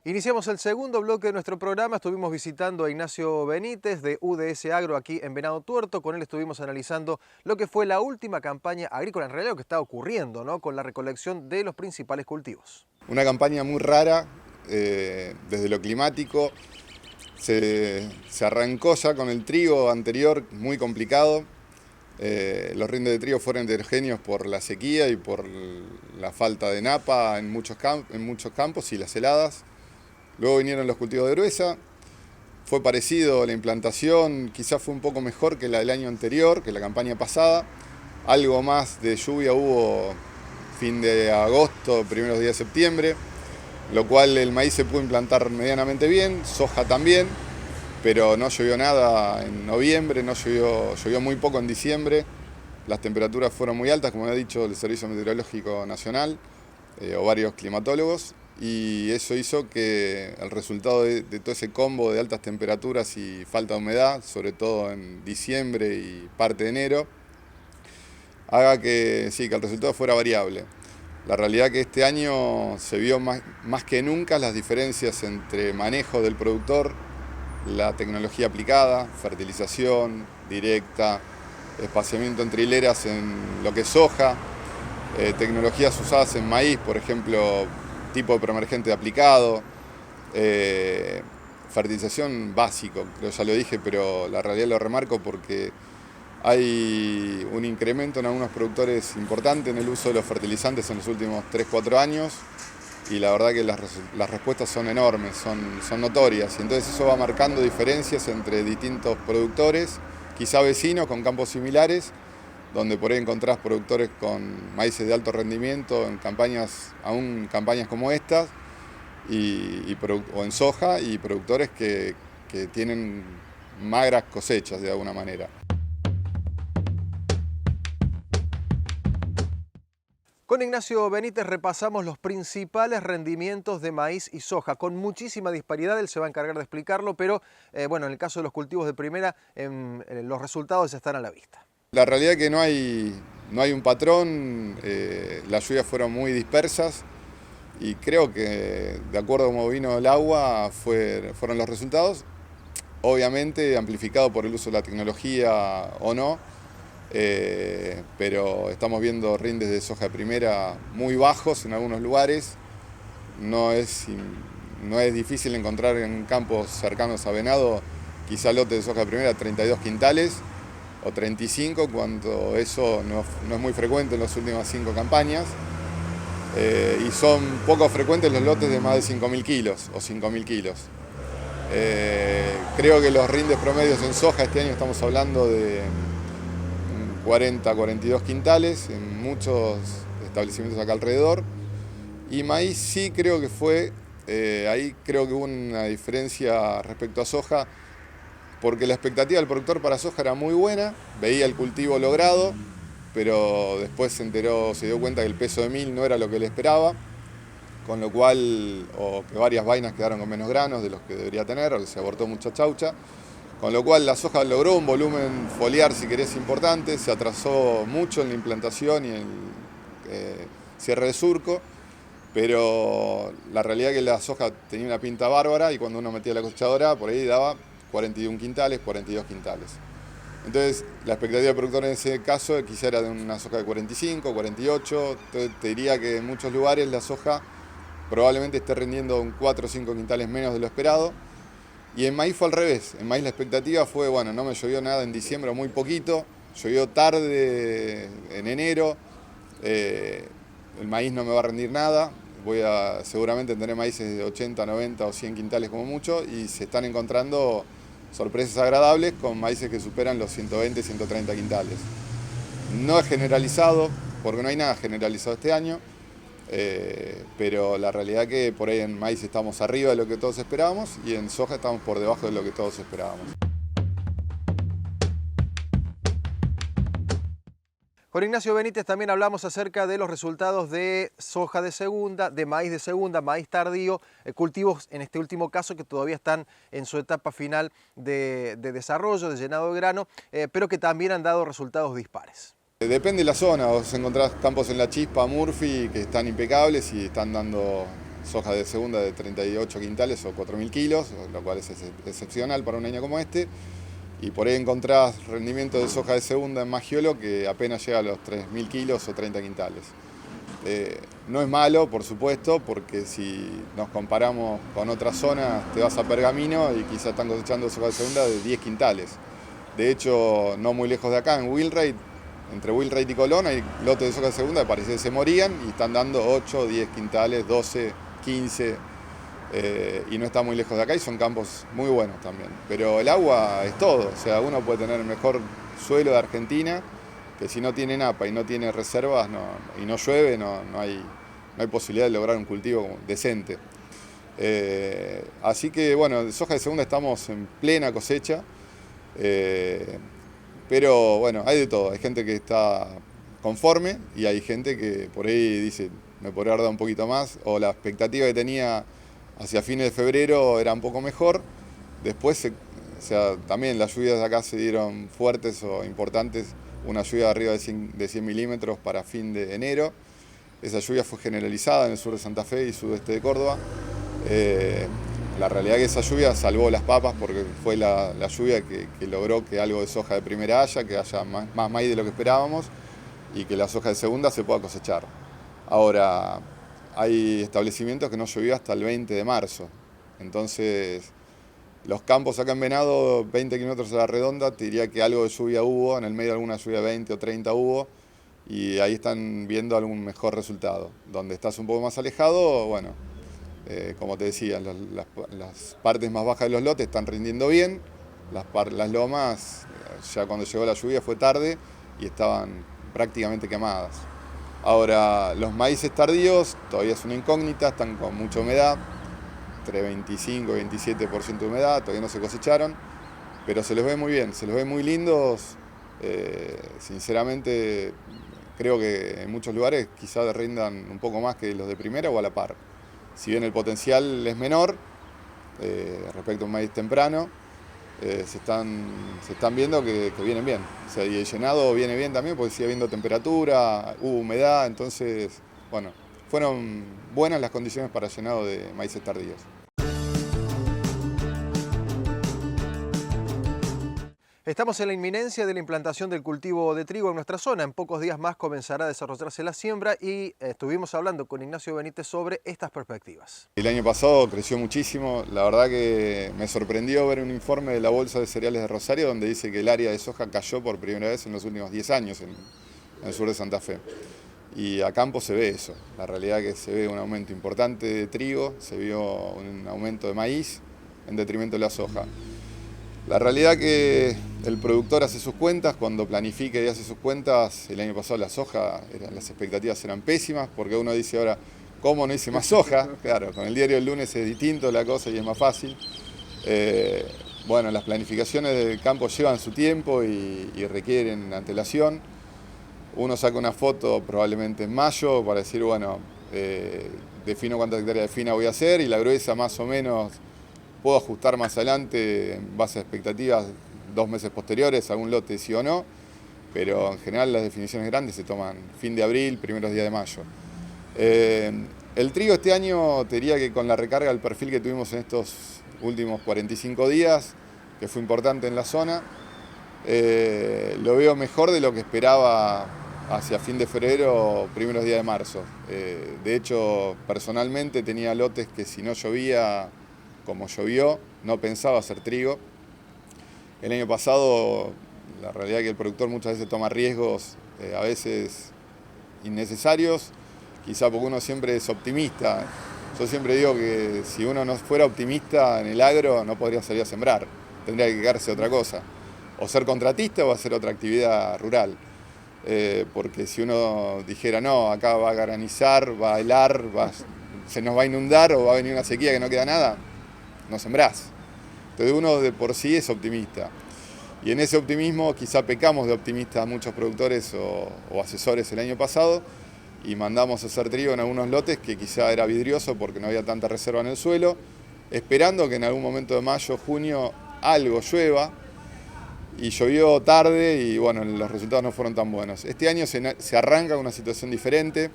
Iniciamos el segundo bloque de nuestro programa. Estuvimos visitando a Ignacio Benítez de UDS Agro aquí en Venado Tuerto. Con él estuvimos analizando lo que fue la última campaña agrícola, en realidad lo que está ocurriendo, ¿no?, con la recolección de los principales cultivos. Una campaña muy rara, desde lo climático. Se arrancó ya con el trigo anterior, muy complicado. Los rindes de trigo fueron heterogéneos por la sequía y por la falta de napa en muchos campos y las heladas. Luego vinieron los cultivos de gruesa. Fue parecido la implantación, quizás fue un poco mejor que la del año anterior, que la campaña pasada. Algo más de lluvia hubo fin de agosto, primeros días de septiembre, lo cual el maíz se pudo implantar medianamente bien, soja también, pero no llovió nada en noviembre, llovió muy poco en diciembre. Las temperaturas fueron muy altas, como ha dicho el Servicio Meteorológico Nacional o varios climatólogos, y eso hizo que el resultado de todo ese combo de altas temperaturas y falta de humedad, sobre todo en diciembre y parte de enero, haga que el resultado fuera variable. La realidad que este año se vio más que nunca las diferencias entre manejo del productor, la tecnología aplicada, fertilización directa, espaciamiento entre hileras en lo que es soja, tecnologías usadas en maíz, por ejemplo, tipo de preemergente aplicado, fertilización básico, creo ya lo dije, pero la realidad lo remarco porque hay un incremento en algunos productores importante en el uso de los fertilizantes en los últimos 3-4 años y la verdad que las respuestas son enormes, son notorias, y entonces eso va marcando diferencias entre distintos productores, quizá vecinos con campos similares, donde por ahí encontrás productores con maíces de alto rendimiento en campañas como estas, o en soja, y productores que tienen magras cosechas de alguna manera. Con Ignacio Benítez repasamos los principales rendimientos de maíz y soja, con muchísima disparidad. Él se va a encargar de explicarlo, pero bueno, en el caso de los cultivos de primera, los resultados ya están a la vista. La realidad es que no hay un patrón, las lluvias fueron muy dispersas y creo que de acuerdo a cómo vino el agua fueron los resultados, obviamente amplificado por el uso de la tecnología o no. Pero estamos viendo rindes de soja de primera muy bajos en algunos lugares. No es difícil encontrar en campos cercanos a Venado quizá lotes de soja de primera 32 quintales o 35, cuando eso no es muy frecuente en las últimas 5 campañas. Y son poco frecuentes los lotes de más de 5.000 kilos o 5.000 kilos. Creo que los rindes promedios en soja este año estamos hablando de 40-42 quintales en muchos establecimientos acá alrededor. Y maíz sí creo que ahí creo que hubo una diferencia respecto a soja, porque la expectativa del productor para soja era muy buena, veía el cultivo logrado, pero después se dio cuenta que el peso de mil no era lo que él esperaba, con lo cual, o que varias vainas quedaron con menos granos de los que debería tener, o que se abortó mucha chaucha. Con lo cual la soja logró un volumen foliar, si querés, importante, se atrasó mucho en la implantación y en el cierre de surco, pero la realidad es que la soja tenía una pinta bárbara y cuando uno metía la cosechadora por ahí daba 41 quintales, 42 quintales. Entonces la expectativa del productor en ese caso quizá era de una soja de 45, 48, entonces te diría que en muchos lugares la soja probablemente esté rindiendo un 4 o 5 quintales menos de lo esperado. Y en maíz fue al revés. En maíz la expectativa fue, bueno, no me llovió nada en diciembre, muy poquito, llovió tarde en enero, el maíz no me va a rendir nada, voy a seguramente tener maíces de 80, 90 o 100 quintales como mucho, y se están encontrando sorpresas agradables con maíces que superan los 120, 130 quintales. No es generalizado, porque no hay nada generalizado este año. Pero la realidad que por ahí en maíz estamos arriba de lo que todos esperábamos y en soja estamos por debajo de lo que todos esperábamos. Con Ignacio Benítez también hablamos acerca de los resultados de soja de segunda, de maíz de segunda, maíz tardío, cultivos en este último caso que todavía están en su etapa final de desarrollo, de llenado de grano, pero que también han dado resultados dispares. Depende de la zona, vos encontrás campos en La Chispa, Murphy, que están impecables y están dando soja de segunda de 38 quintales o 4.000 kilos, lo cual es excepcional para un año como este. Y por ahí encontrás rendimiento de soja de segunda en Maggiolo que apenas llega a los 3.000 kilos o 30 quintales. No es malo, por supuesto, porque si nos comparamos con otras zonas, te vas a Pergamino y quizás están cosechando soja de segunda de 10 quintales. De hecho, no muy lejos de acá, en Wheelwright, entre Wheelwright y Colón, hay lotes de soja de segunda que parecía que se morían y están dando 8, 10 quintales, 12, 15, y no está muy lejos de acá y son campos muy buenos también. Pero el agua es todo, o sea, uno puede tener el mejor suelo de Argentina, que si no tiene napa y no tiene reservas y no llueve, no hay posibilidad de lograr un cultivo decente. Así que bueno, de soja de segunda estamos en plena cosecha, pero bueno, hay de todo. Hay gente que está conforme y hay gente que por ahí dice, me podría haber dado un poquito más, o la expectativa que tenía hacia fines de febrero era un poco mejor. Después, o sea, también las lluvias de acá se dieron fuertes o importantes, una lluvia de arriba de 100 milímetros para fin de enero. Esa lluvia fue generalizada en el sur de Santa Fe y sudeste de Córdoba. La realidad es que esa lluvia salvó las papas porque fue la lluvia que logró que algo de soja de primera haya, que haya más maíz de lo que esperábamos y que la soja de segunda se pueda cosechar. Ahora, hay establecimientos que no llovió hasta el 20 de marzo. Entonces, los campos acá en Venado, 20 kilómetros a la redonda, te diría que algo de lluvia hubo, en el medio alguna lluvia 20 o 30 hubo, y ahí están viendo algún mejor resultado. Donde estás un poco más alejado, bueno, como te decía, las partes más bajas de los lotes están rindiendo bien, las lomas, ya cuando llegó la lluvia fue tarde y estaban prácticamente quemadas. Ahora, los maíces tardíos todavía es una incógnita, están con mucha humedad, entre 25 y 27% de humedad, todavía no se cosecharon, pero se los ve muy bien, se los ve muy lindos. Sinceramente, creo que en muchos lugares quizás rindan un poco más que los de primera o a la par. Si bien el potencial es menor respecto a un maíz temprano, se están viendo que vienen bien. O sea, y el llenado viene bien también porque sigue habiendo temperatura, hubo humedad, entonces, bueno, fueron buenas las condiciones para llenado de maíces tardíos. Estamos en la inminencia de la implantación del cultivo de trigo en nuestra zona. En pocos días más comenzará a desarrollarse la siembra y estuvimos hablando con Ignacio Benítez sobre estas perspectivas. El año pasado creció muchísimo. La verdad que me sorprendió ver un informe de la Bolsa de Cereales de Rosario donde dice que el área de soja cayó por primera vez en los últimos 10 años en el sur de Santa Fe. Y a campo se ve eso. La realidad es que se ve un aumento importante de trigo, se vio un aumento de maíz en detrimento de la soja. La realidad que el productor hace sus cuentas, cuando planifica y hace sus cuentas, el año pasado la soja, las expectativas eran pésimas, porque uno dice ahora, ¿cómo no hice más soja? Claro, con el diario del lunes es distinto la cosa y es más fácil. Bueno, las planificaciones del campo llevan su tiempo y requieren antelación. Uno saca una foto probablemente en mayo para decir, bueno, defino cuántas hectáreas de fina voy a hacer y la gruesa más o menos puedo ajustar más adelante en base a expectativas 2 meses posteriores, algún lote sí o no, pero en general las definiciones grandes se toman fin de abril, primeros días de mayo. El trigo este año, te diría que con la recarga del perfil que tuvimos en estos últimos 45 días, que fue importante en la zona, lo veo mejor de lo que esperaba hacia fin de febrero, primeros días de marzo. De hecho, personalmente tenía lotes que si no llovía como llovió, no pensaba hacer trigo. El año pasado, la realidad es que el productor muchas veces toma riesgos, a veces innecesarios, quizá porque uno siempre es optimista. Yo siempre digo que si uno no fuera optimista en el agro, no podría salir a sembrar, tendría que quedarse otra cosa, o ser contratista o hacer otra actividad rural. Porque si uno dijera, no, acá va a granizar, va a helar, se nos va a inundar o va a venir una sequía que no queda nada, no sembrás. Entonces uno de por sí es optimista. Y en ese optimismo quizá pecamos de optimistas muchos productores o asesores el año pasado y mandamos a hacer trigo en algunos lotes que quizá era vidrioso porque no había tanta reserva en el suelo, esperando que en algún momento de mayo, junio, algo llueva. Y llovió tarde y bueno, los resultados no fueron tan buenos. Este año se arranca con una situación diferente.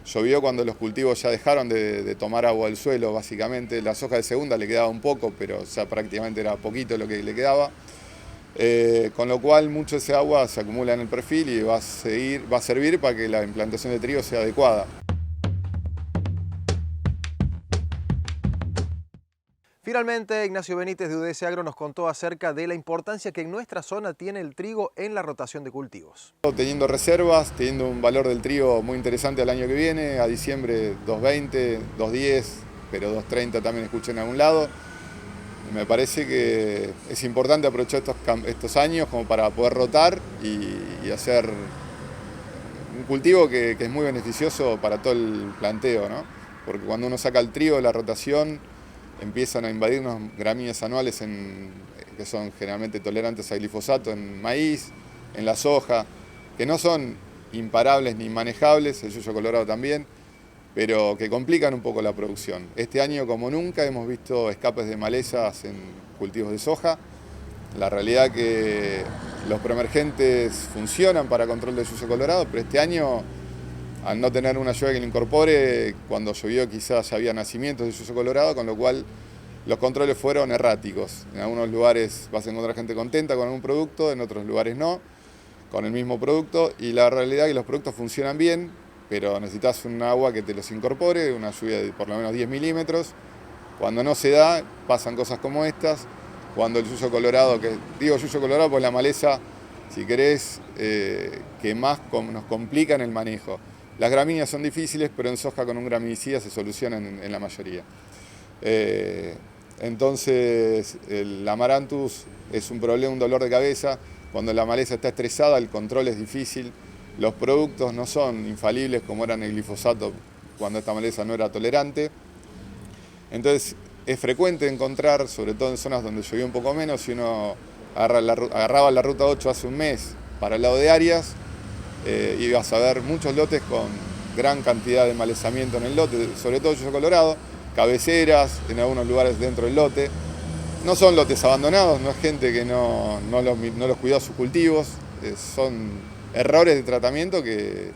Llovió cuando los cultivos ya dejaron de tomar agua del suelo, básicamente. La soja de segunda le quedaba un poco, pero ya prácticamente era poquito lo que le quedaba. Con lo cual mucho de ese agua se acumula en el perfil y va a servir para que la implantación de trigo sea adecuada. Finalmente, Ignacio Benítez de UDS Agro nos contó acerca de la importancia que en nuestra zona tiene el trigo en la rotación de cultivos. Teniendo reservas, teniendo un valor del trigo muy interesante al año que viene, a diciembre 2.20, 2.10, pero 2.30 también escuché en algún lado. Me parece que es importante aprovechar estos años como para poder rotar y hacer un cultivo que es muy beneficioso para todo el planteo, ¿no? Porque cuando uno saca el trigo de la rotación, empiezan a invadirnos gramíneas anuales que son generalmente tolerantes al glifosato en maíz, en la soja, que no son imparables ni manejables, el yuyo colorado también, pero que complican un poco la producción. Este año, como nunca, hemos visto escapes de malezas en cultivos de soja. La realidad que los preemergentes funcionan para control del yuyo colorado, pero este año, al no tener una lluvia que lo incorpore, cuando llovió quizás ya había nacimientos de yuyo colorado, con lo cual los controles fueron erráticos. En algunos lugares vas a encontrar gente contenta con algún producto, en otros lugares no, con el mismo producto, y la realidad es que los productos funcionan bien, pero necesitas un agua que te los incorpore, una lluvia de por lo menos 10 milímetros. Cuando no se da, pasan cosas como estas. Cuando el yuyo colorado, digo yuyo colorado pues la maleza, si querés, que más nos complica en el manejo. Las gramíneas son difíciles, pero en soja con un graminicida se solucionan en la mayoría. Entonces, el amaranthus es un problema, un dolor de cabeza. Cuando la maleza está estresada, el control es difícil. Los productos no son infalibles como eran el glifosato cuando esta maleza no era tolerante. Entonces, es frecuente encontrar, sobre todo en zonas donde llovió un poco menos, si uno agarraba la ruta 8 hace un mes para el lado de Arias, ibas a ver muchos lotes con gran cantidad de malezamiento en el lote, sobre todo yuyo colorado, cabeceras en algunos lugares dentro del lote. No son lotes abandonados, no es gente que no los cuidó sus cultivos, son errores de tratamiento que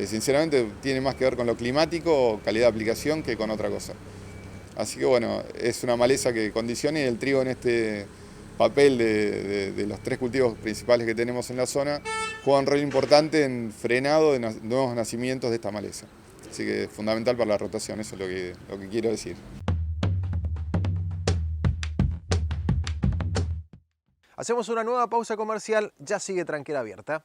sinceramente tienen más que ver con lo climático o calidad de aplicación que con otra cosa. Así que bueno, es una maleza que condiciona y el trigo en este papel de los 3 cultivos principales que tenemos en la zona juega un rol importante en frenado de nuevos nacimientos de esta maleza. Así que es fundamental para la rotación, eso es lo que quiero decir. Hacemos una nueva pausa comercial, ya sigue Tranquera Abierta.